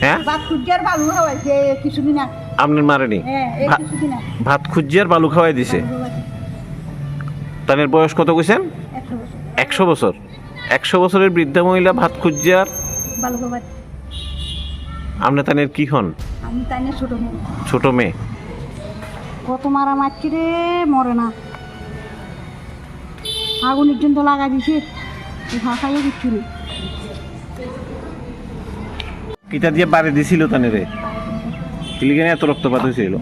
হ্যাঁ ভাত খুঁজিয়ার বালু খাওয়াইছে কিছুদিন আগে। আপনার মারেনি হ্যাঁ এই কিছুদিন আগে ভাত খুঁজিয়ে আর বালু খাওয়াই দিছে। বালু খাওয়াইছে। তাদের বয়স কত কইছেন? 100 বছর 100 বছরের বৃদ্ধা মহিলা ভাত খুঁজিয়ে আর বালু খাওয়াইছে। আপনি তাদের কি হন? আমি তাই না ছোট মেয়ে, ছোট মেয়ে। কত মারা মারছি রে, মরে না। আগুনের জন্য লাগাই দিছে, খাইয়ে দিচ্ছি রে। কিটা দিয়ে বাড়ি দিছিল তানেরে কিলিখানে এত রক্তপাত হয়েছিল।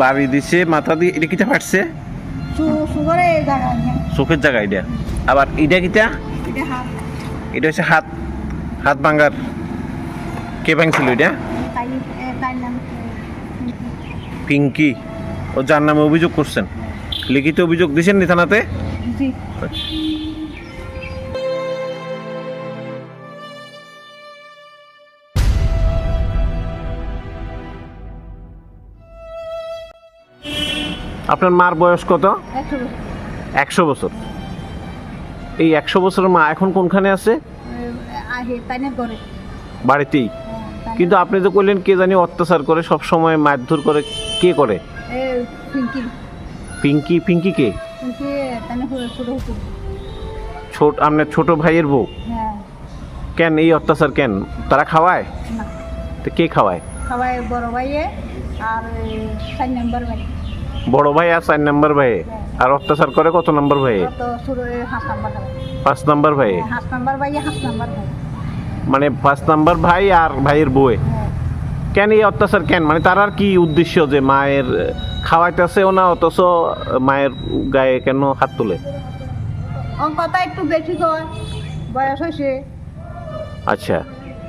বাড়ি দিছে মাথা দিয়ে, এটা কিটা ফাটছে? সুগারে জায়গায় চোখের জায়গা এটা। আবার এটা কিটা? এটা হাত, এটা হচ্ছে হাত, হাত ভাঙার। কে ভাঙছিল এটা? তাই নাম পিঙ্কি। ও যার নামে অভিযোগ করছেন, লিখিত অভিযোগ দিয়েছেন নি থানাতে? জি। আপনার মার বয়স কত? 100 বছর। 100 বছর। এই 100 বছরের মা এখন কোনখানে আছে? আহে তাই না করে বাড়িতেই। কিন্তু আপনি তো বললেন কে জানি অত্যাচার করে, সব সময় মারধর করে, কে করে? পিঙ্কি। পিঙ্কি? পিঙ্কি কে? পিঙ্কি তাই না ছোট হুকুম। ছোট আপনার ছোট ভাইয়ের বউ? হ্যাঁ। কেন এই অত্যাচার কেন? তারা খাওয়ায়? না, তো কে খাওয়ায়? সবাই বড় ভাইয়ে আর 4 নম্বর ভাই। বড় ভাই আর 4 নম্বর ভাই। আর অত্যাচার করে কত নম্বর ভাই? তো ছোট 5 নম্বর ভাই। 5 নম্বর ভাই। 5 নম্বর ভাই, 5 নম্বর ভাই। মানে 5 নম্বর ভাই আর ভাইয়ের বউ। হ্যাঁ। কেন এই অত্যাচার কেন? মানে তার আর কি উদ্দেশ্য যে মায়ের খাওয়াইতেছেও না অথচ মায়ের গায়ে কেন হাত তোলে? কথা একটু বেশি কয়, বয়স হয়েছে আচ্ছা,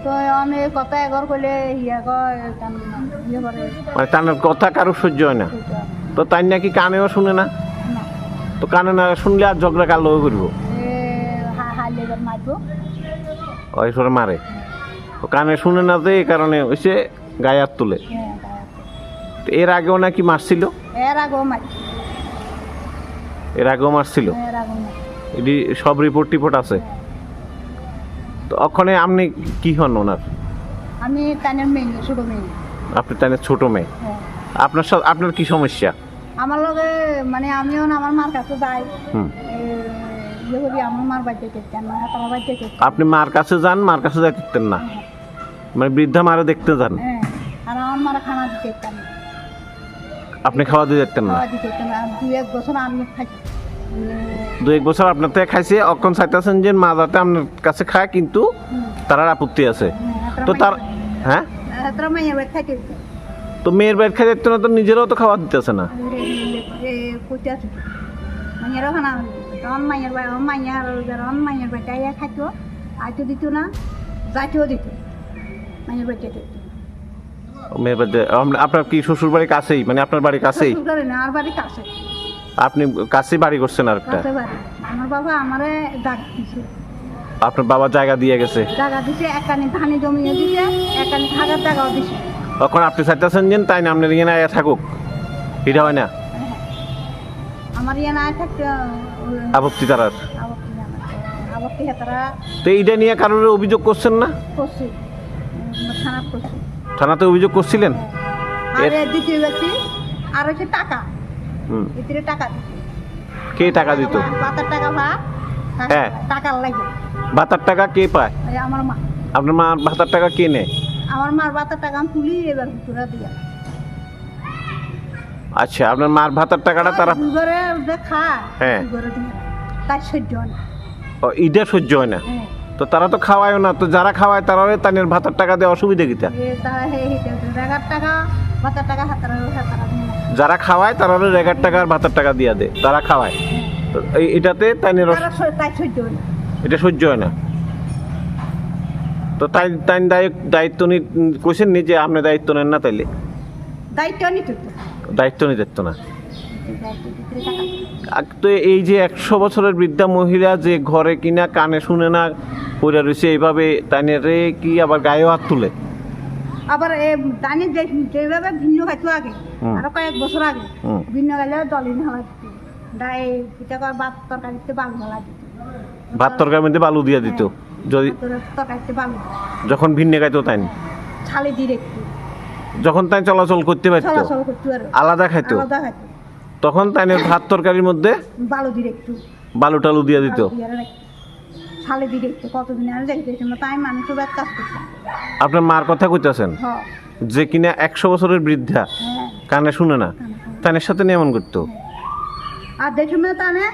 তো আমি কথা এগর করলে ইয়ে কয় ইয়ে করে। মানে তার কথা কারো সহ্য হয় না, তো তাই নাকি কানেও শুনে না? না, তো কানে না শুনলে আর ঝগড়া কার লগে করবো? হাইলে মারবো। ওই সরে মারে। তো কানে শুনে না, যে এই কারণে হচ্ছে গায়ে হাত তোলে। হ্যাঁ, তো এর আগেও নাকি মারছিল? এর আগেও মারি। এর আগেও মারছিল? এর আগেও মারি। এটি সব রিপোর্ট আছে। তো ওখানে আপনি কি হন ওনার? আমি তানের মেয়ে, ছোট মেয়ে। আপনি তাই ছোট মেয়ে। হ্যাঁ। আপনার সাথে আপনার কি সমস্যা? আমার লগে মানে আমিও না আমার মার কাছে যাই, হুম। ইয়ে করি, আমার মার বাড়িতে দেখতেন না, তোমার বাড়িতে দেখতেন। আপনি মার কাছে যান, মার কাছে যাইতেন না, মানে বৃদ্ধা মারে দেখতে যান? হ্যাঁ, আর আমার মারা খানা দিতে দেখতেন না, আপনি খাওয়া দিয়ে যেতেন না? খাওয়া দিতে দেখতেন না। 2-1 বছর আমি খাই। 2-1 বছর আপনার থেকে খাইছে, অক্ষণ চাইতেছেন যে মা যাতে আপনার কাছে খায়, কিন্তু তার আপত্তি আছে। তো তার হ্যাঁ, তোরা মাইয়ের বাড়ি খাইতে দিত। তো মেয়ের বাড়ি খাই দিত না, তো নিজেরাও তো খাওয়া দিতেছে না। করতে আছে মাইয়েরও খানা দিত। তখন মাইয়ের বাড়ি মাইয়ের বাড়িতে আইয়া খাইতো, আইতে দিত না, যাইতেও দিত মাইয়ের বাড়িতে দিত। মেয়ের বাড়িতে আপনার কি শ্বশুর বাড়ি কাছেই, মানে আপনার বাড়ি কাছেই? শ্বশুরবাড়ি না, আর বাড়ি কাছে। আপনি কাছেই বাড়ি করছেন আর একটা? কাছে বাড়ি। আমার বাবা আমারে জায়গা দিছে। আপনার বাবা জায়গা দিয়ে গেছে? জায়গা দিছে, একখানি ধানি জমিয়ে দিছে, একখানি থাকার জায়গাও দিছে। এখন আপনি চাইতেছেন যে তাই না আপনার ইয়ে না থাকুক, এটা হয় না? আমার ইয়ে না থাকতে আপত্তি তার? আবত্তি হেতারা তো এইটা নিয়ে কারোর অভিযোগ করছেন না? করছি, খারাপ করছি। থানাতে অভিযোগ করছিলেন? আর দ্বিতীয় ব্যক্তি আর হচ্ছে টাকা, হুম। এতে টাকা দিচ্ছে। কে টাকা দিত? 7 টাকা ভাত, হ্যাঁ। টাকার লাগে। ভাতার টাকা কে পায়? আমার মা। আপনার মা ভাতার টাকা কে নেয়? আমার মার 7 টাকা আমি তুলি, এবার পুরা দিয়া। আচ্ছা, আপনার মার ভাতার টাকাটা তারা ঘরে যে খায়, হ্যাঁ, ঘরে দিয়ে তাই সহ্য হয় না। ইটা সহ্য হয় না? হ্যাঁ। তো তারা তো খাওয়ায়ও না, তো যারা খাওয়ায় তারা তাদের ভাতার টাকা দেওয়া অসুবিধা কিতা? তারা রেগার টাকা, ভাতার টাকা হাতারা দিয়ে না। যারা খাওয়ায় তারা রেগার টাকা আর ভাতার টাকা দিয়ে দেয়, তারা খাওয়ায়। তো এটাতে তাই তাই সহ্য হয় না। এটা সহ্য হয় না। তো তাই তাই দায়িত্ব কইছেন নি যে আপনি দায়িত্ব নেন না? তাইলে দায়িত্ব নিতে তো। দায়িত্ব নিতে না। তো এই যে 100 বছরের বৃদ্ধা মহিলা যে ঘরে কিনা কানে শুনে না পড়ে রয়েছে, এইভাবে তাইনেরে কি আবার গায়েও হাত তুলে? আবার দানি যেভাবে ভিন্ন খাইতো আগে, আরো কয়েক বছর আগে ভিন্ন গেলে দলিন হওয়া দিত, ডাই পিঠা করে ভাত তরকারিতে বালু হলা দিত। ভাত তরকারির মধ্যে বালু দিয়ে দিত? যদি তরকারিতে ভালো যখন ভিন্নে খাইতো তাই ছালে দিয়ে একটু যখন তাই চলাচল করতে পারতো চলাচল করতে পারো আলাদা খাইতো আলাদা খাইতো তখন তাই ভাত তরকারির মধ্যে ভালো দিয়ে একটু বালু টালু দিয়ে দিত ছালে দিয়ে একটু কতদিন আর দেখতে তাই মানুষ ব্যাগ কাজ করছে আপনার মার কথা কইতেছেন হ্যাঁ যে কিনা 100 বছরের বৃদ্ধা হ্যাঁ কানে শুনে না তানের সাথে নিয়ে এমন করতো আর দেখে তানে